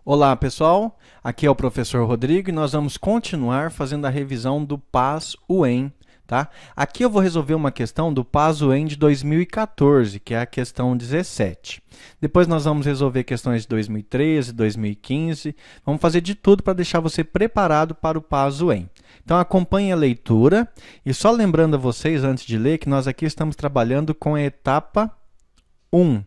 Olá, pessoal. Aqui é o professor Rodrigo e nós vamos continuar fazendo a revisão do PAS-UEM, tá? Aqui eu vou resolver uma questão do PAS-UEM de 2014, que é a questão 17. Depois nós vamos resolver questões de 2013, 2015. Vamos fazer de tudo para deixar você preparado para o PAS-UEM. Então acompanhe a leitura e só lembrando a vocês, antes de ler, que nós aqui estamos trabalhando com a etapa 1.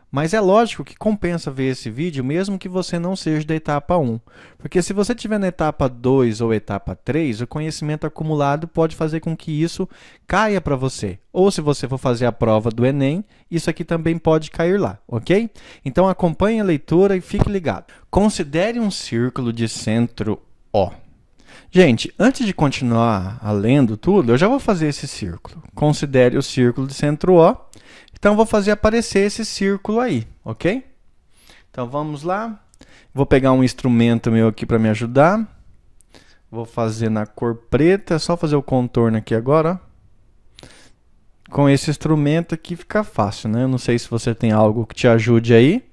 Mas é lógico que compensa ver esse vídeo mesmo que você não seja da etapa 1. Porque se você estiver na etapa 2 ou etapa 3, o conhecimento acumulado pode fazer com que isso caia para você. Ou se você for fazer a prova do Enem, isso aqui também pode cair lá, ok? Então acompanhe a leitura e fique ligado. Considere um círculo de centro O. Gente, antes de continuar lendo tudo, eu já vou fazer esse círculo. Considere o círculo de centro O. Então, vou fazer aparecer esse círculo aí, ok? Então, vamos lá. Vou pegar um instrumento meu aqui para me ajudar. Vou fazer na cor preta. É só fazer o contorno aqui agora. Ó. Com esse instrumento aqui fica fácil, né? Eu não sei se você tem algo que te ajude aí,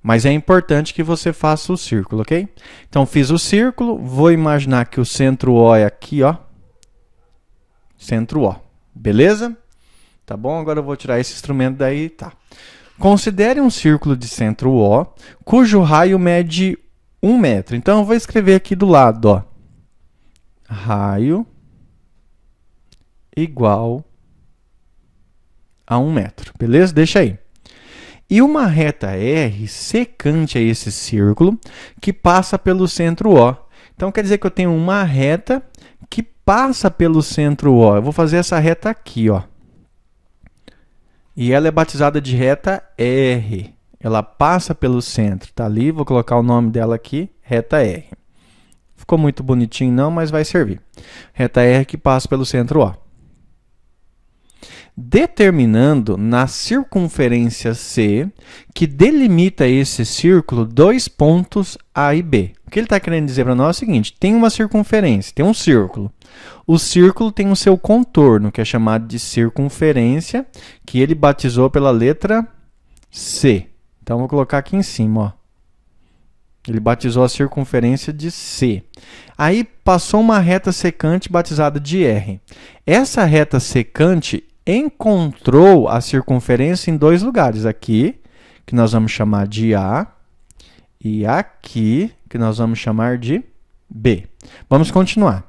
mas é importante que você faça o círculo, ok? Então, fiz o círculo. Vou imaginar que o centro O é aqui, ó. Centro O. Beleza? Tá bom? Agora eu vou tirar esse instrumento daí, tá. Considere um círculo de centro O, cujo raio mede 1 metro. Então, eu vou escrever aqui do lado, ó. Raio igual a 1 metro. Beleza? Deixa aí. E uma reta R secante a esse círculo que passa pelo centro O. Então, quer dizer que eu tenho uma reta que passa pelo centro O. Eu vou fazer essa reta aqui, ó. E ela é batizada de reta R. Ela passa pelo centro. Tá ali, vou colocar o nome dela aqui, reta R. Ficou muito bonitinho não, mas vai servir. Reta R que passa pelo centro O. Determinando na circunferência C, que delimita esse círculo, dois pontos A e B. O que ele está querendo dizer para nós é o seguinte, tem uma circunferência, tem um círculo. O círculo tem o seu contorno, que é chamado de circunferência, que ele batizou pela letra C. Então, vou colocar aqui em cima, ó. Ele batizou a circunferência de C. Aí, passou uma reta secante batizada de R. Essa reta secante encontrou a circunferência em dois lugares. Aqui, que nós vamos chamar de A, e aqui, que nós vamos chamar de B. Vamos continuar.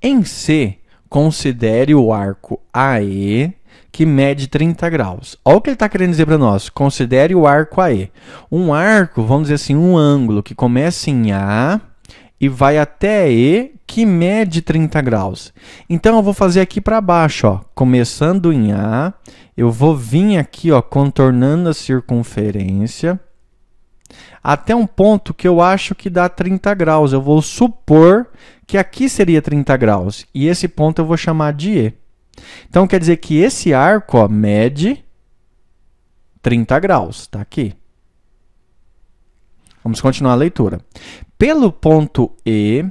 Em C, considere o arco AE, que mede 30 graus. Olha o que ele está querendo dizer para nós. Considere o arco AE. Um arco, vamos dizer assim, um ângulo que começa em A e vai até E, que mede 30 graus. Então, eu vou fazer aqui para baixo, ó. Começando em A, eu vou vir aqui, ó, contornando a circunferência, até um ponto que eu acho que dá 30 graus. Eu vou supor que aqui seria 30 graus. E esse ponto eu vou chamar de E. Então, quer dizer que esse arco, ó, mede 30 graus. Está aqui. Vamos continuar a leitura. Pelo ponto E,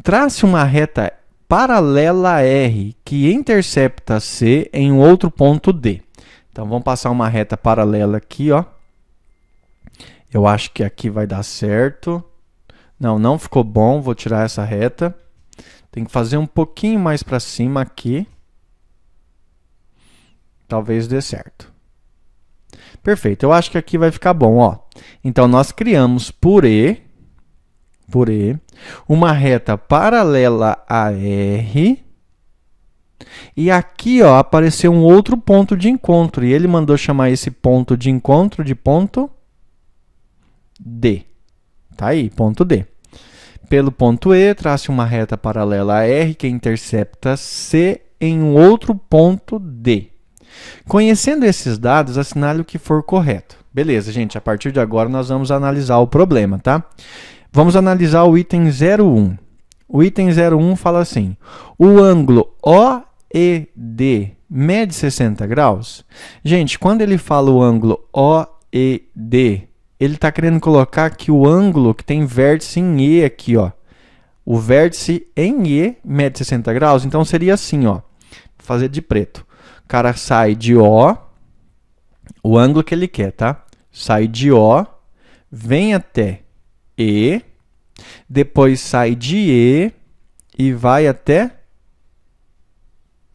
trace uma reta paralela a R, que intercepta C em outro ponto D. Então, vamos passar uma reta paralela aqui, ó. Eu acho que aqui vai dar certo. Não, não ficou bom. Vou tirar essa reta. Tem que fazer um pouquinho mais para cima aqui. Talvez dê certo. Perfeito. Eu acho que aqui vai ficar bom, ó. Então, nós criamos por E, uma reta paralela a R. E aqui, ó, apareceu um outro ponto de encontro. E ele mandou chamar esse ponto de encontro de ponto D. Tá aí, ponto D. Pelo ponto E, trace uma reta paralela a R que intercepta C em um outro ponto D. Conhecendo esses dados, assinale o que for correto. Beleza, gente, a partir de agora nós vamos analisar o problema, tá? Vamos analisar o item 01. O item 01 fala assim, o ângulo OED mede 60 graus? Gente, quando ele fala o ângulo OED, ele está querendo colocar que o ângulo que tem vértice em E aqui, ó. O vértice em E mede 60 graus, então seria assim, ó. Vou fazer de preto. O cara sai de O, o ângulo que ele quer, tá? Sai de O, vem até E, depois sai de E e vai até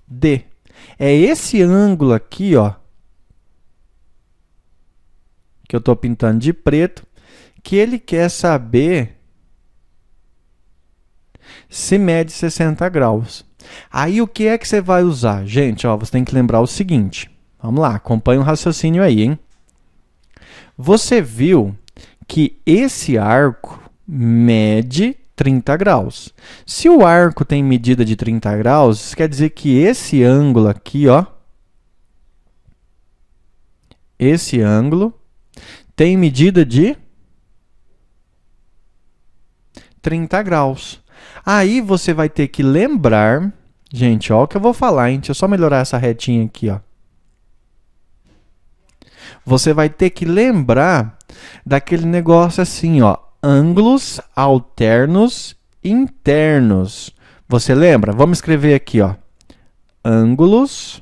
D. É esse ângulo aqui, ó, que eu estou pintando de preto, que ele quer saber se mede 60 graus. Aí o que é que você vai usar? Gente, ó, você tem que lembrar o seguinte. Vamos lá, acompanha o raciocínio aí, hein? Você viu que esse arco mede 30 graus. Se o arco tem medida de 30 graus, isso quer dizer que esse ângulo aqui, ó, esse ângulo tem medida de 30 graus. Aí você vai ter que lembrar, gente, ó, o que eu vou falar, hein? Deixa eu só melhorar essa retinha aqui, ó. Você vai ter que lembrar daquele negócio assim, ó, ângulos alternos internos. Você lembra? Vamos escrever aqui, ó, ângulos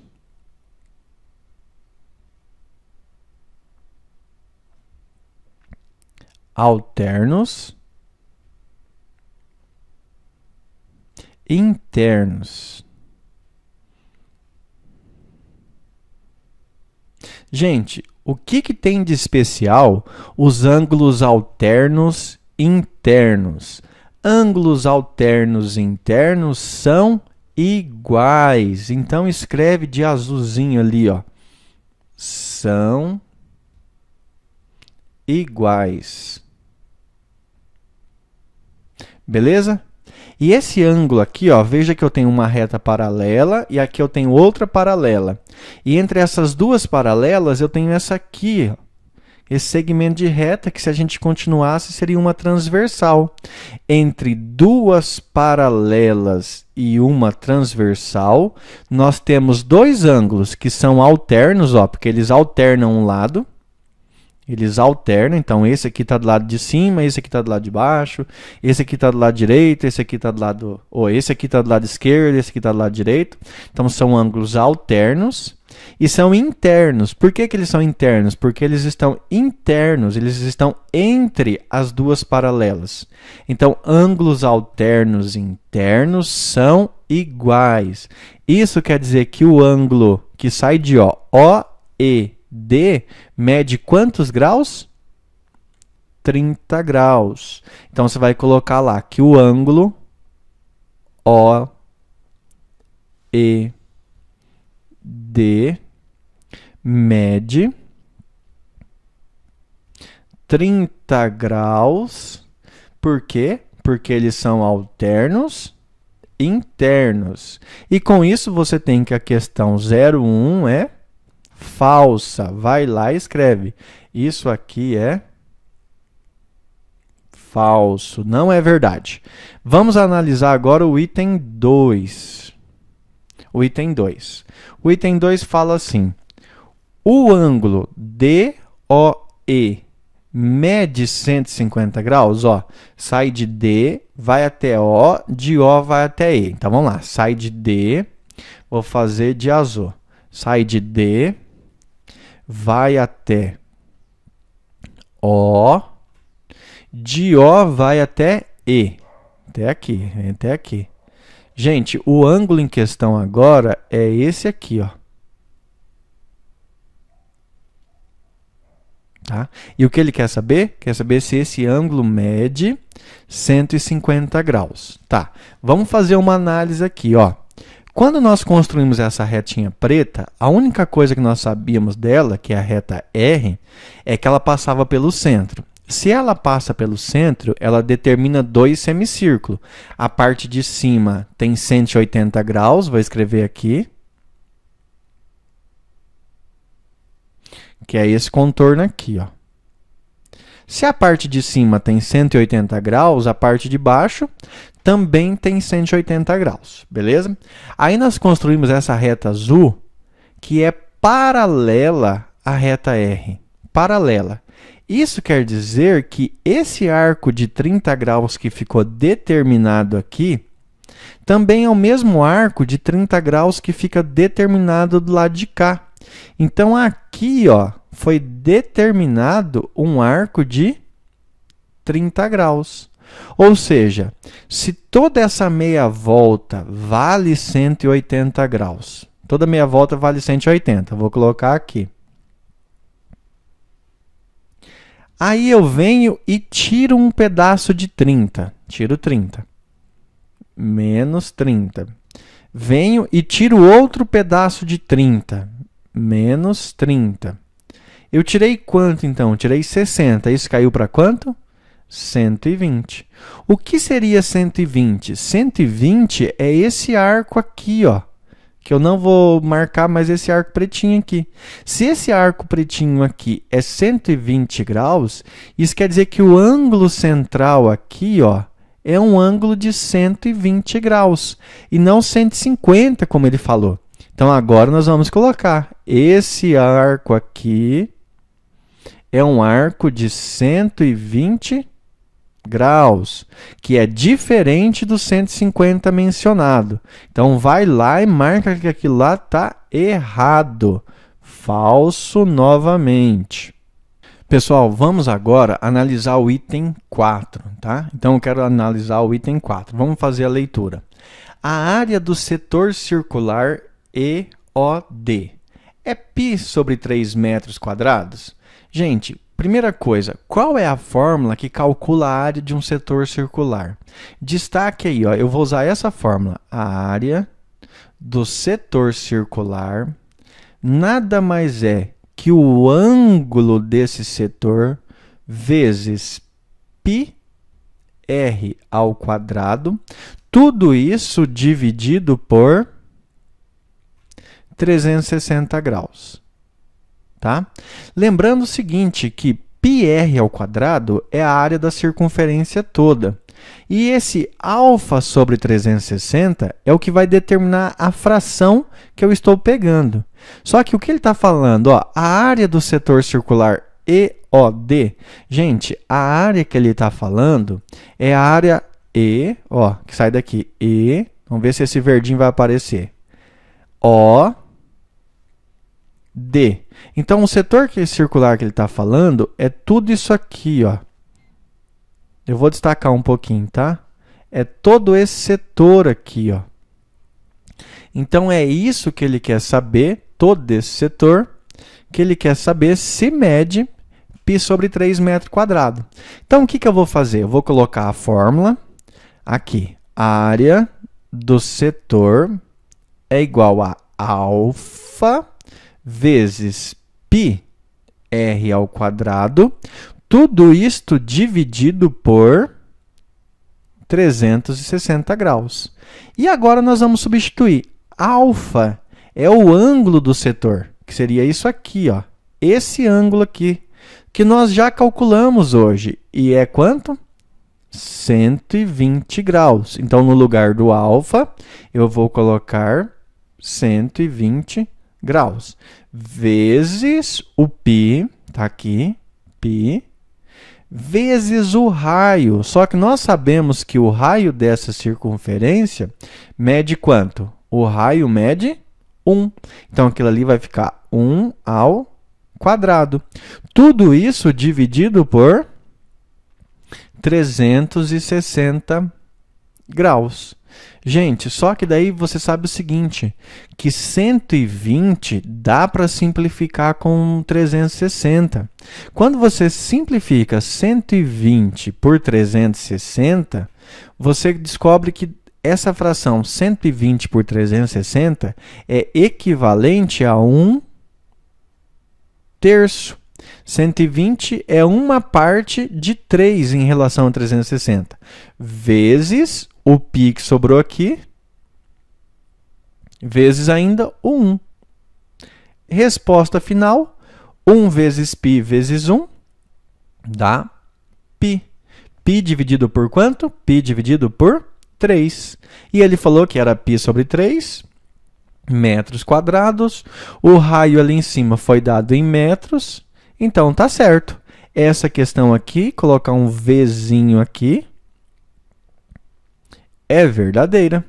alternos internos. Gente, o que tem de especial os ângulos alternos internos? Ângulos alternos internos são iguais. Então, escreve de azulzinho ali, ó. São iguais. Beleza? E esse ângulo aqui, ó, veja que eu tenho uma reta paralela e aqui eu tenho outra paralela. E entre essas duas paralelas, eu tenho essa aqui, ó, esse segmento de reta que, se a gente continuasse, seria uma transversal. Entre duas paralelas e uma transversal, nós temos dois ângulos que são alternos, ó, porque eles alternam um lado. Eles alternam, então esse aqui está do lado de cima, esse aqui está do lado de baixo, esse aqui está do lado direito, esse aqui está do lado, ou esse aqui está do lado esquerdo, esse aqui está do lado direito. Então são ângulos alternos e são internos. Por que eles são internos? Porque eles estão internos, eles estão entre as duas paralelas. Então ângulos alternos internos são iguais. Isso quer dizer que o ângulo que sai de OED mede quantos graus? 30 graus. Então, você vai colocar lá que o ângulo OED mede 30 graus. Por quê? Porque eles são alternos internos. E com isso, você tem que a questão 01 é falsa. Vai lá e escreve. Isso aqui é falso, não é verdade. Vamos analisar agora o item 2. O item 2. O item 2 fala assim: o ângulo DOE mede 150 graus, ó. Sai de D, vai até O, de O vai até E. Então vamos lá, sai de D, vou fazer de azul. Sai de D, vai até O, de O vai até E. Até aqui, até aqui. Gente, o ângulo em questão agora é esse aqui, ó. Tá? E o que ele quer saber? Quer saber se esse ângulo mede 150 graus. Tá, vamos fazer uma análise aqui, ó. Quando nós construímos essa retinha preta, a única coisa que nós sabíamos dela, que é a reta R, é que ela passava pelo centro. Se ela passa pelo centro, ela determina dois semicírculos. A parte de cima tem 180 graus, vou escrever aqui, que é esse contorno aqui, ó. Se a parte de cima tem 180 graus, a parte de baixo também tem 180 graus, beleza? Aí nós construímos essa reta azul, que é paralela à reta R. Paralela. Isso quer dizer que esse arco de 30 graus que ficou determinado aqui, também é o mesmo arco de 30 graus que fica determinado do lado de cá. Então, aqui, ó, foi determinado um arco de 30 graus. Ou seja, se toda essa meia volta vale 180 graus, toda meia volta vale 180, vou colocar aqui. Aí eu venho e tiro um pedaço de 30, tiro 30, menos 30. Venho e tiro outro pedaço de 30, menos 30. Eu tirei quanto, então? Tirei 60. Isso caiu para quanto? 120. O que seria 120? 120 é esse arco aqui, ó, que eu não vou marcar mais esse arco pretinho aqui. Se esse arco pretinho aqui é 120 graus, isso quer dizer que o ângulo central aqui, ó, é um ângulo de 120 graus e não 150, como ele falou. Então, agora nós vamos colocar esse arco aqui é um arco de 120 graus, que é diferente do 150 mencionado. Então, vai lá e marca que aquilo lá está errado. Falso novamente. Pessoal, vamos agora analisar o item 4, tá? Então, eu quero analisar o item 4. Vamos fazer a leitura. A área do setor circular EOD é π sobre 3 metros quadrados? Gente, primeira coisa, qual é a fórmula que calcula a área de um setor circular? Destaque aí, ó, eu vou usar essa fórmula. A área do setor circular nada mais é que o ângulo desse setor vezes πr ao quadrado, tudo isso dividido por 360 graus. Tá? Lembrando o seguinte, que πr ao quadrado é a área da circunferência toda. E esse alfa sobre 360 é o que vai determinar a fração que eu estou pegando. Só que o que ele está falando? Ó, a área do setor circular EOD, gente, a área que ele está falando é a área E, ó, que sai daqui, E, vamos ver se esse verdinho vai aparecer, OD. Então, o setor circular que ele está falando é tudo isso aqui, ó. Eu vou destacar um pouquinho, tá? É todo esse setor aqui, ó. Então, é isso que ele quer saber, todo esse setor, que ele quer saber se mede π sobre 3 metros quadrados. Então, o que que eu vou fazer? Eu vou colocar a fórmula aqui. A área do setor é igual a alfa vezes πr ao quadrado, tudo isto dividido por 360 graus. E agora nós vamos substituir. Alfa é o ângulo do setor, que seria isso aqui, ó. Esse ângulo aqui, que nós já calculamos hoje. E é quanto? 120 graus. Então, no lugar do alfa, eu vou colocar 120 graus. Vezes o π, tá aqui, π, vezes o raio. Só que nós sabemos que o raio dessa circunferência mede quanto? O raio mede 1. Então, aquilo ali vai ficar 1 ao quadrado. Tudo isso dividido por 360 graus. Gente, só que daí você sabe o seguinte, que 120 dá para simplificar com 360. Quando você simplifica 120 por 360, você descobre que essa fração 120 por 360 é equivalente a 1/3. 120 é uma parte de 3 em relação a 360, vezes o π que sobrou aqui, vezes ainda o 1. Resposta final, 1 vezes π vezes 1 dá π. π dividido por quanto? π dividido por 3. E ele falou que era π sobre 3 metros quadrados. O raio ali em cima foi dado em metros. Então, tá certo. Essa questão aqui, colocar um Vzinho aqui, é verdadeira.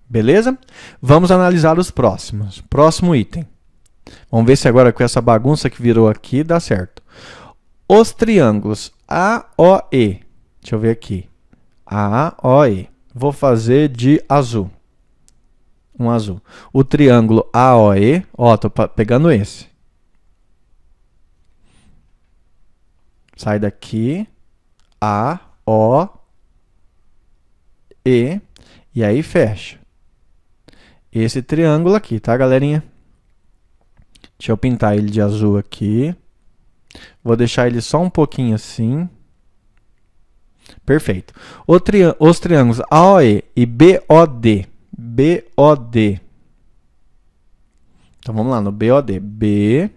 Beleza? Vamos analisar os próximos. Próximo item. Vamos ver se agora com essa bagunça que virou aqui dá certo. Os triângulos AOE. Deixa eu ver aqui. AOE. Vou fazer de azul. Um azul. O triângulo AOE, ó, tô pegando esse. Sai daqui. AOE. E aí fecha. Esse triângulo aqui, tá, galerinha? Deixa eu pintar ele de azul aqui. Vou deixar ele só um pouquinho assim. Perfeito. Os triângulos AOE e BOD. BOD. Então vamos lá no BOD. B,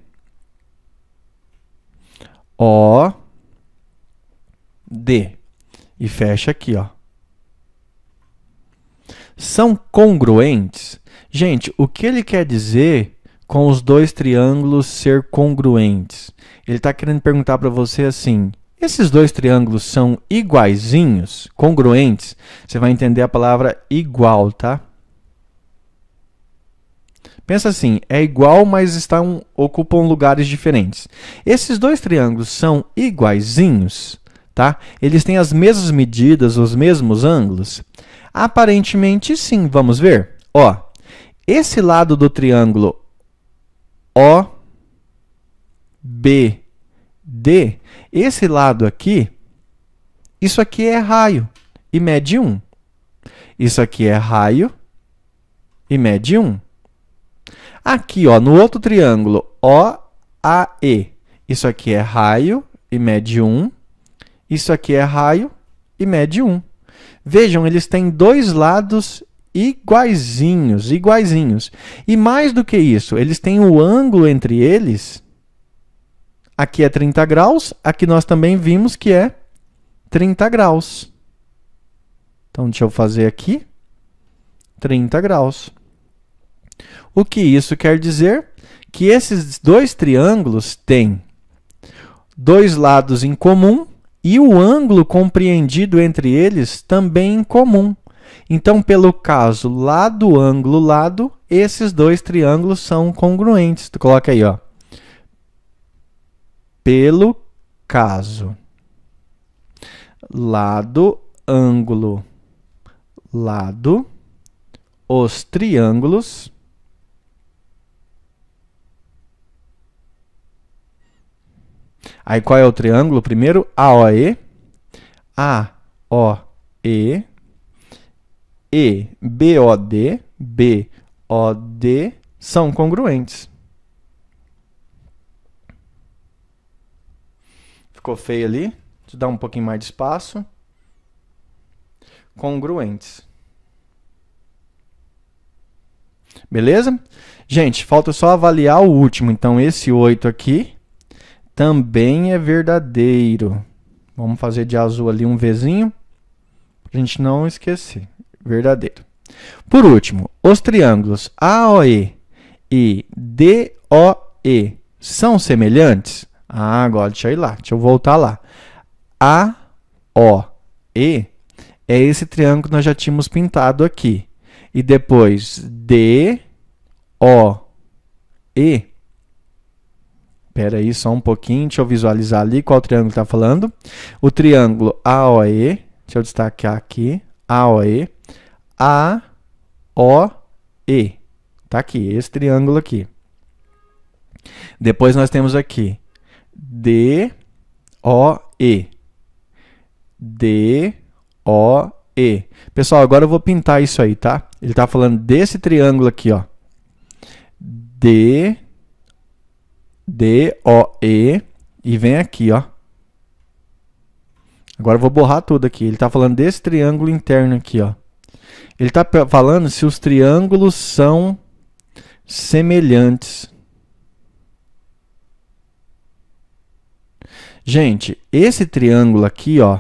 O, D. E fecha aqui, ó. São congruentes? Gente, o que ele quer dizer com os dois triângulos ser congruentes? Ele está querendo perguntar para você assim: esses dois triângulos são iguaizinhos, congruentes? Você vai entender a palavra igual, tá? Pensa assim, é igual, mas ocupam lugares diferentes. Esses dois triângulos são iguaizinhos, tá? Eles têm as mesmas medidas, os mesmos ângulos? Aparentemente sim, vamos ver. Ó, esse lado do triângulo OBD, esse lado aqui, isso aqui é raio e mede 1. Isso aqui é raio e mede 1. Aqui, ó, no outro triângulo, OAE, isso aqui é raio e mede 1. Isso aqui é raio e mede 1. Vejam, eles têm dois lados iguaizinhos, iguaizinhos. E mais do que isso, eles têm o ângulo entre eles. Aqui é 30 graus, aqui nós também vimos que é 30 graus. Então, deixa eu fazer aqui 30 graus. O que isso quer dizer? Que esses dois triângulos têm dois lados em comum e o ângulo compreendido entre eles também em comum. Então, pelo caso lado, ângulo, lado, esses dois triângulos são congruentes. Tu coloca aí, ó. Pelo caso lado, ângulo, lado, os triângulos aí qual é o triângulo? Primeiro, AOE, AOE, e BOD, BOD são congruentes. Ficou feio ali? Deixa eu dar um pouquinho mais de espaço. Congruentes. Beleza? Gente, falta só avaliar o último. Então, esse 8 aqui também é verdadeiro. Vamos fazer de azul ali um Vzinho, para a gente não esquecer. Verdadeiro. Por último, os triângulos AOE e DOE são semelhantes? Ah, agora deixa eu ir lá, deixa eu voltar lá. AOE é esse triângulo que nós já tínhamos pintado aqui. E depois DOE. Espera aí só um pouquinho, deixa eu visualizar ali qual triângulo está falando. O triângulo AOE, deixa eu destacar aqui, AOE, AOE. Está aqui, esse triângulo aqui. Depois nós temos aqui DOE. DOE. Pessoal, agora eu vou pintar isso aí, tá? Ele está falando desse triângulo aqui, ó. DOE. E vem aqui, ó. Agora eu vou borrar tudo aqui. Ele está falando desse triângulo interno aqui, ó. Ele está falando se os triângulos são semelhantes. Gente, esse triângulo aqui, ó,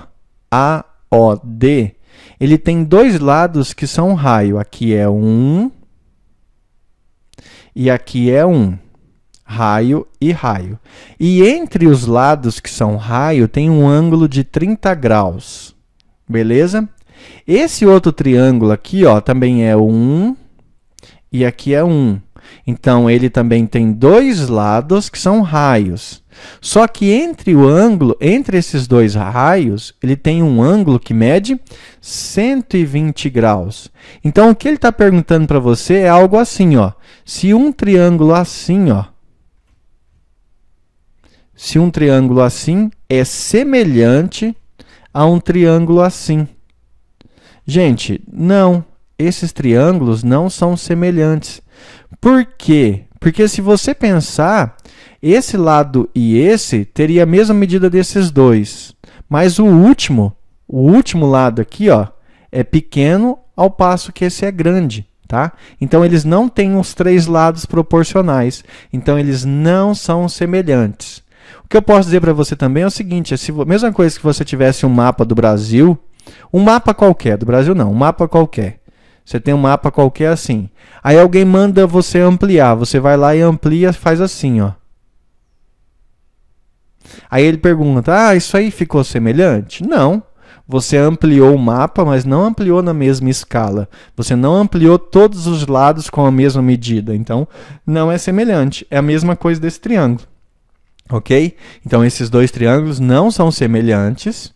AOD, ele tem dois lados que são raio. Aqui é 1 e aqui é 1. Raio e raio. E entre os lados que são raio, tem um ângulo de 30 graus. Beleza? Esse outro triângulo aqui, ó, também é 1 e aqui é 1. Então, ele também tem dois lados que são raios. Só que entre esses dois raios, ele tem um ângulo que mede 120 graus. Então, o que ele está perguntando para você é algo assim, ó. Se um triângulo assim, ó, se um triângulo assim é semelhante a um triângulo assim. Gente, não, esses triângulos não são semelhantes. Por quê? Porque se você pensar, esse lado e esse teria a mesma medida desses dois. Mas o último lado aqui, ó, é pequeno ao passo que esse é grande, tá? Então, eles não têm os três lados proporcionais. Então, eles não são semelhantes. O que eu posso dizer para você também é o seguinte, a mesma coisa que você tivesse um mapa do Brasil, um mapa qualquer, do Brasil não, um mapa qualquer. Você tem um mapa qualquer assim. Aí alguém manda você ampliar, você vai lá e amplia, faz assim, ó. Aí ele pergunta, isso aí ficou semelhante? Não. Você ampliou o mapa, mas não ampliou na mesma escala. Você não ampliou todos os lados com a mesma medida. Então, não é semelhante. É a mesma coisa desse triângulo. Ok? Então, esses dois triângulos não são semelhantes.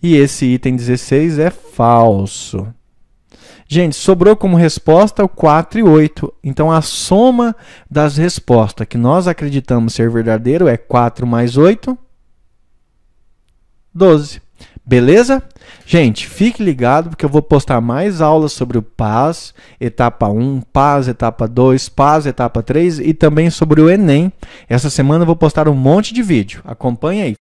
E esse item 16 é falso. Gente, sobrou como resposta o 4 e 8. Então, a soma das respostas que nós acreditamos ser verdadeiro é 4 mais 8, 12. Beleza? Gente, fique ligado porque eu vou postar mais aulas sobre o PAS, etapa 1, PAS, etapa 2, PAS, etapa 3 e também sobre o Enem. Essa semana eu vou postar um monte de vídeo. Acompanhe aí.